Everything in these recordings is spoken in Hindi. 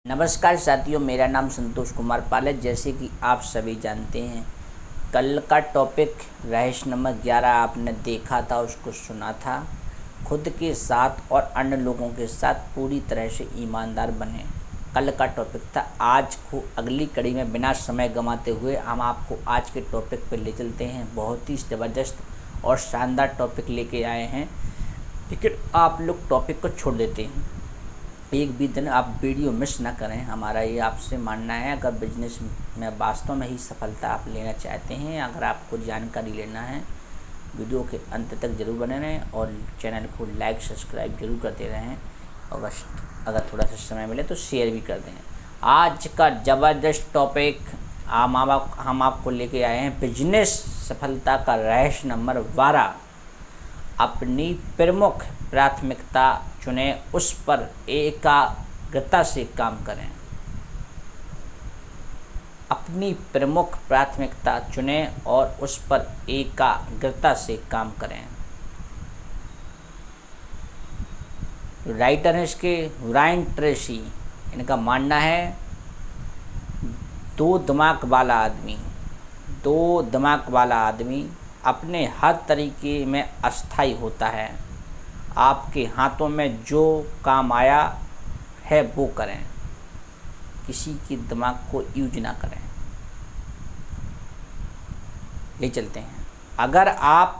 नमस्कार साथियों, मेरा नाम संतोष कुमार पाल है। जैसे कि आप सभी जानते हैं, कल का टॉपिक रहस्य नंबर 11 आपने देखा था, उसको सुना था। खुद के साथ और अन्य लोगों के साथ पूरी तरह से ईमानदार बने, कल का टॉपिक था। आज को अगली कड़ी में बिना समय गंवाते हुए हम आपको आज के टॉपिक पर ले चलते हैं। बहुत ही ज़बरदस्त और शानदार टॉपिक लेके आए हैं, लेकिन आप लोग टॉपिक को छोड़ देते हैं। एक भी दिन आप वीडियो मिस ना करें, हमारा ये आपसे मानना है। अगर बिजनेस में वास्तव में ही सफलता आप लेना चाहते हैं, अगर आपको जानकारी लेना है, वीडियो के अंत तक जरूर बने रहें और चैनल को लाइक सब्सक्राइब जरूर करते रहें। और अगर थोड़ा सा समय मिले तो शेयर भी कर दें। आज का ज़बरदस्त टॉपिक हम आपको लेके आए हैं, बिजनेस सफलता का रहस्य नंबर 12। अपनी प्रमुख प्राथमिकता चुनें, उस पर एकाग्रता से काम करें। अपनी प्रमुख प्राथमिकता चुनें और उस पर एकाग्रता से काम करें। राइटर हैं इसके ब्रायन ट्रेसी। इनका मानना है दो दिमाग वाला आदमी अपने हर तरीके में अस्थायी होता है। आपके हाथों में जो काम आया है वो करें, किसी के दिमाग को यूज ना करें। ले चलते हैं। अगर आप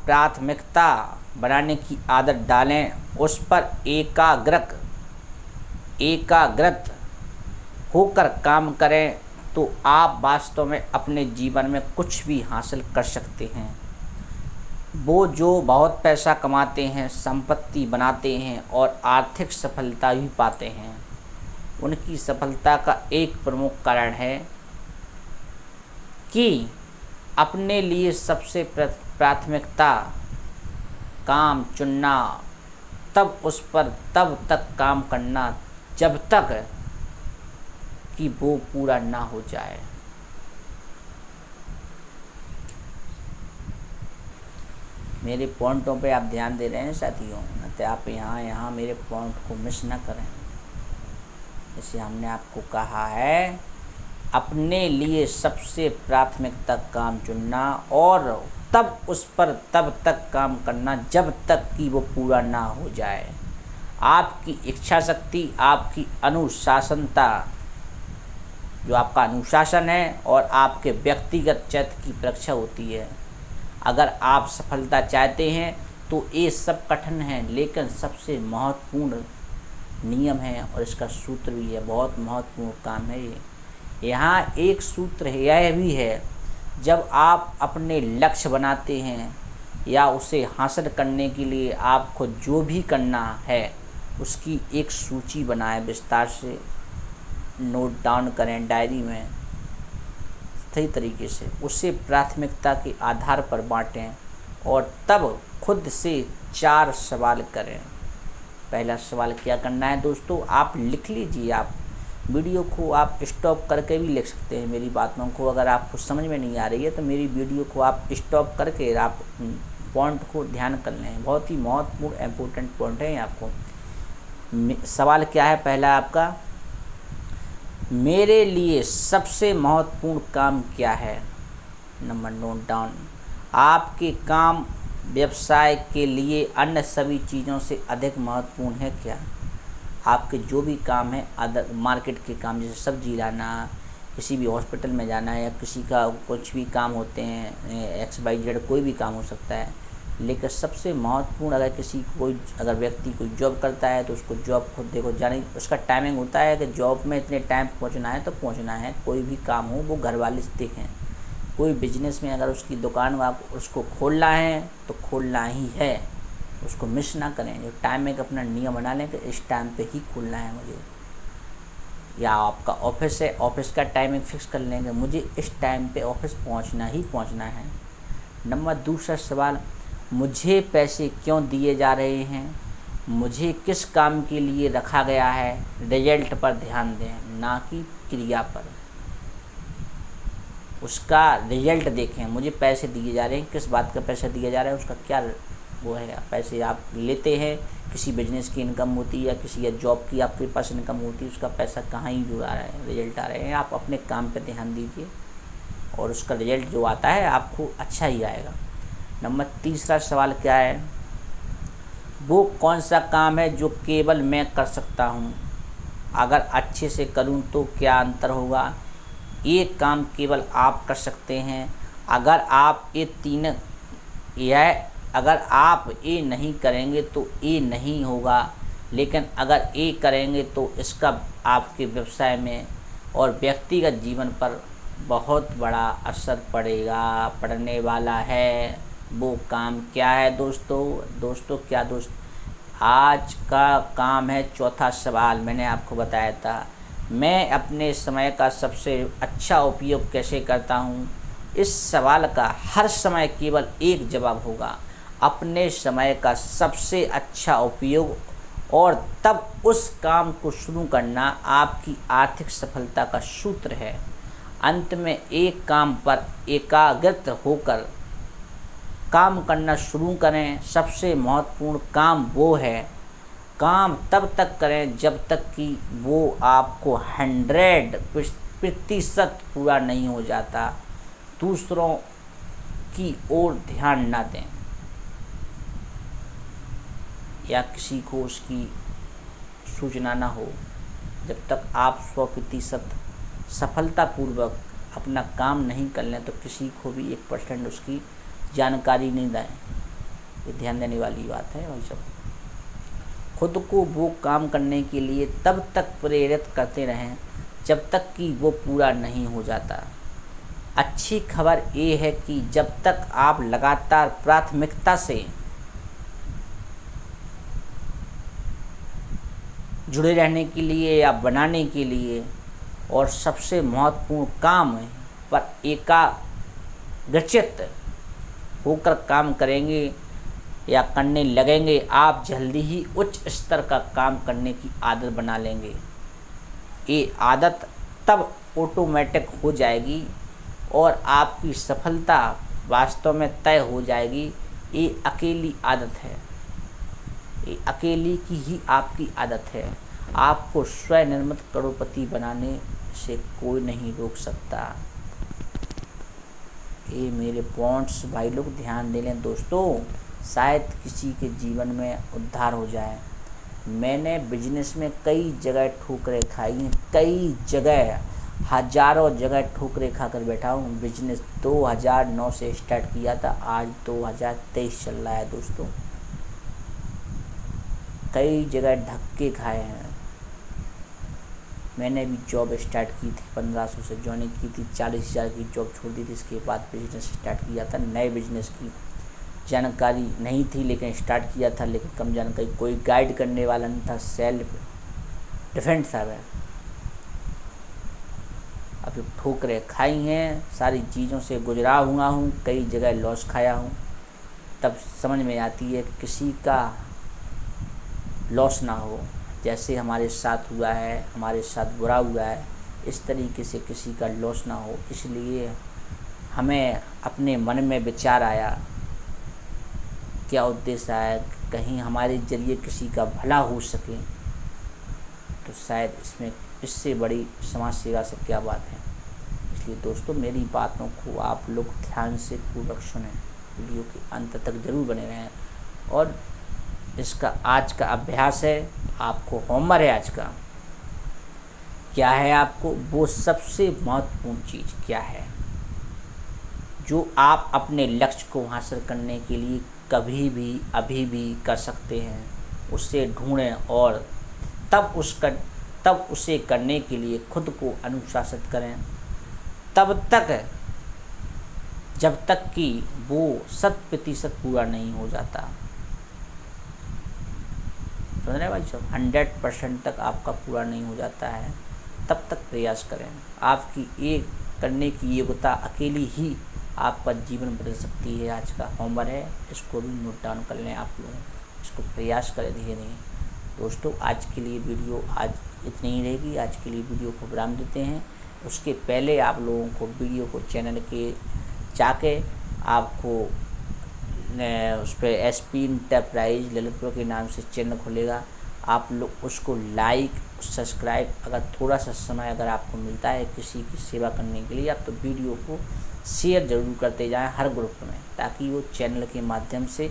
प्राथमिकता बनाने की आदत डालें, उस पर एकाग्रत होकर काम करें, तो आप वास्तव में अपने जीवन में कुछ भी हासिल कर सकते हैं। वो जो बहुत पैसा कमाते हैं, संपत्ति बनाते हैं और आर्थिक सफलता भी पाते हैं, उनकी सफलता का एक प्रमुख कारण है कि अपने लिए सबसे प्राथमिकता काम चुनना, तब उस पर तब तक काम करना जब तक कि वो पूरा ना हो जाए। मेरे पॉइंटों पे आप ध्यान दे रहे हैं साथियों, तो आप यहाँ मेरे पॉइंट को मिस ना करें। जैसे हमने आपको कहा है, अपने लिए सबसे प्राथमिकता काम चुनना और तब उस पर तब तक काम करना जब तक कि वो पूरा ना हो जाए। आपकी इच्छा शक्ति, आपकी अनुशासनता, जो आपका अनुशासन है और आपके व्यक्तिगत चरित्र की परीक्षा होती है। अगर आप सफलता चाहते हैं तो ये सब कठिन है, लेकिन सबसे महत्वपूर्ण नियम है और इसका सूत्र भी है। बहुत महत्वपूर्ण काम है ये। यहाँ एक सूत्र यह भी है, जब आप अपने लक्ष्य बनाते हैं या उसे हासिल करने के लिए आपको जो भी करना है, उसकी एक सूची बनाएं, विस्तार से नोट डाउन करें डायरी में, सही तरीके से उसे प्राथमिकता के आधार पर बांटें और तब खुद से 4 सवाल करें। पहला सवाल क्या करना है दोस्तों, आप लिख लीजिए। आप वीडियो को आप स्टॉप करके भी लिख सकते हैं मेरी बातों को। अगर आपको समझ में नहीं आ रही है तो मेरी वीडियो को आप स्टॉप करके आप पॉइंट को ध्यान कर लें। बहुत ही महत्वपूर्ण इम्पोर्टेंट पॉइंट है आपको। सवाल क्या है पहला आपका, मेरे लिए सबसे महत्वपूर्ण काम क्या है। Number note down. आपके काम व्यवसाय के लिए अन्य सभी चीज़ों से अधिक महत्वपूर्ण है क्या। आपके जो भी काम है, अदर मार्केट के काम, जैसे सब्जी लाना, किसी भी हॉस्पिटल में जाना है, या किसी का कुछ भी काम होते हैं, XYZ कोई भी काम हो सकता है, लेकिन सबसे महत्वपूर्ण, अगर व्यक्ति कोई जॉब करता है तो उसको जॉब खुद देखो जाने, उसका टाइमिंग होता है कि जॉब में इतने टाइम पहुंचना है तो पहुंचना है। कोई भी काम हो वो घर वाले देखें। कोई बिजनेस में अगर उसकी दुकान उसको खोलना है तो खोलना ही है, उसको मिस ना करें। जो टाइमिंग अपना नियम बना लें कि इस टाइम पे ही खोलना है मुझे, या आपका ऑफिस है, ऑफिस का टाइमिंग फिक्स कर लेंगे, मुझे इस टाइम पे ऑफिस पहुंचना ही पहुंचना है। नंबर दूसरा सवाल, मुझे पैसे क्यों दिए जा रहे हैं, मुझे किस काम के लिए रखा गया है। रिजल्ट पर ध्यान दें, ना कि क्रिया पर। उसका रिजल्ट देखें, मुझे पैसे दिए जा रहे हैं, किस बात का पैसा दिया जा रहा है, उसका क्या वो है। पैसे आप लेते हैं किसी बिजनेस की इनकम होती है या किसी या जॉब की आपके पास इनकम होती है, उसका पैसा कहाँ ही जुड़ा रहा है, रिजल्ट आ रहे हैं। आप अपने काम पर ध्यान दीजिए और उसका रिजल्ट जो आता है आपको अच्छा ही आएगा। नंबर तीसरा सवाल क्या है, वो कौन सा काम है जो केवल मैं कर सकता हूँ, अगर अच्छे से करूँ तो क्या अंतर होगा। ये काम केवल आप कर सकते हैं। अगर आप ये तीन यह अगर आप ये नहीं करेंगे तो ये नहीं होगा, लेकिन अगर ये करेंगे तो इसका आपके व्यवसाय में और व्यक्तिगत जीवन पर बहुत बड़ा असर पड़ने वाला है। वो काम क्या है दोस्तों क्या दोस्त, आज का काम है चौथा सवाल। मैंने आपको बताया था मैं अपने समय का सबसे अच्छा उपयोग कैसे करता हूँ। इस सवाल का हर समय केवल एक जवाब होगा, अपने समय का सबसे अच्छा उपयोग, और तब उस काम को शुरू करना आपकी आर्थिक सफलता का सूत्र है। अंत में एक काम पर एकाग्रत होकर काम करना शुरू करें। सबसे महत्वपूर्ण काम वो है, काम तब तक करें जब तक कि वो आपको 100% पूरा नहीं हो जाता। दूसरों की ओर ध्यान ना दें या किसी को उसकी सूचना ना हो जब तक आप 100% सफलतापूर्वक अपना काम नहीं कर लें, तो किसी को भी 1% उसकी जानकारी नहीं दें। ये ध्यान देने वाली बात है भाई साहब। खुद को वो काम करने के लिए तब तक प्रेरित करते रहें जब तक कि वो पूरा नहीं हो जाता। अच्छी खबर ये है कि जब तक आप लगातार प्राथमिकता से जुड़े रहने के लिए या बनाने के लिए और सबसे महत्वपूर्ण काम पर एकाग्रचित होकर काम करेंगे या करने लगेंगे, आप जल्दी ही उच्च स्तर का काम करने की आदत बना लेंगे। ये आदत तब ऑटोमेटिक हो जाएगी और आपकी सफलता वास्तव में तय हो जाएगी। ये अकेली आदत है, ये अकेली की ही आपकी आदत है। आपको स्वनिर्मित करोड़पति बनाने से कोई नहीं रोक सकता। ये मेरे पॉइंट्स भाई लोग ध्यान दे लें दोस्तों, शायद किसी के जीवन में उद्धार हो जाए। मैंने बिजनेस में कई जगह ठोकरें खाई हैं, कई जगह, हज़ारों जगह ठोकरें खा कर बैठा हूँ। बिजनेस 2009 से स्टार्ट किया था, आज 2023 चल रहा है दोस्तों। कई जगह धक्के खाए हैं। मैंने भी जॉब स्टार्ट की थी, 1500 से ज्वाइनिंग की थी, 40,000 की जॉब छोड़ दी थी। इसके बाद बिजनेस स्टार्ट किया था। नए बिजनेस की जानकारी नहीं थी लेकिन स्टार्ट किया था, लेकिन कम जानकारी, कोई गाइड करने वाला नहीं था, सेल्फ डिफेंस था मैं। अभी ठोकरें खाई हैं, सारी चीज़ों से गुजरा हुआ हूँ, कई जगह लॉस खाया हूँ। तब समझ में आती है कि किसी का लॉस ना हो, जैसे हमारे साथ हुआ है, हमारे साथ बुरा हुआ है, इस तरीके से किसी का लॉस ना हो। इसलिए हमें अपने मन में विचार आया, क्या उद्देश्य आया, कहीं हमारे जरिए किसी का भला हो सके, तो शायद इससे बड़ी समाज सेवा से क्या बात है। इसलिए दोस्तों मेरी बातों को आप लोग ध्यान से पूर्वक सुनें, वीडियो के अंत तक ज़रूर बने रहें। और इसका आज का अभ्यास है, आपको होमवर्क है आज का। क्या है आपको, वो सबसे महत्वपूर्ण चीज़ क्या है जो आप अपने लक्ष्य को हासिल करने के लिए कभी भी अभी भी कर सकते हैं, उसे ढूंढें और तब उसे करने के लिए खुद को अनुशासित करें, तब तक जब तक कि वो 100% पूरा नहीं हो जाता। समझ रहे भाई साहब, 100% तक आपका पूरा नहीं हो जाता है, तब तक प्रयास करें। आपकी ये करने की योग्यता अकेली ही आपका जीवन बदल सकती है। आज का होमवर्क है, इसको भी नोट डाउन कर लें आप लोग, इसको प्रयास करें धीरे धीरे। दोस्तों आज के लिए वीडियो आज इतनी ही रहेगी। आज के लिए वीडियो को विराम देते हैं। उसके पहले आप लोगों को वीडियो को चैनल के जाके आपको उस पर SP इंटरप्राइज ललितपुर के नाम से चैनल खुलेगा। आप लोग उसको लाइक सब्सक्राइब, अगर थोड़ा सा समय अगर आपको मिलता है किसी की सेवा करने के लिए, आप तो वीडियो को शेयर ज़रूर करते जाएं हर ग्रुप में, ताकि वो चैनल के माध्यम से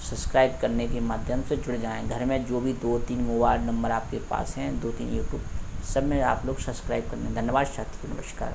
सब्सक्राइब करने के माध्यम से जुड़ जाएं। घर में जो भी 2-3 मोबाइल नंबर आपके पास हैं, 2-3 यूट्यूब, सब में आप लोग सब्सक्राइब करने। धन्यवाद साथियों, नमस्कार।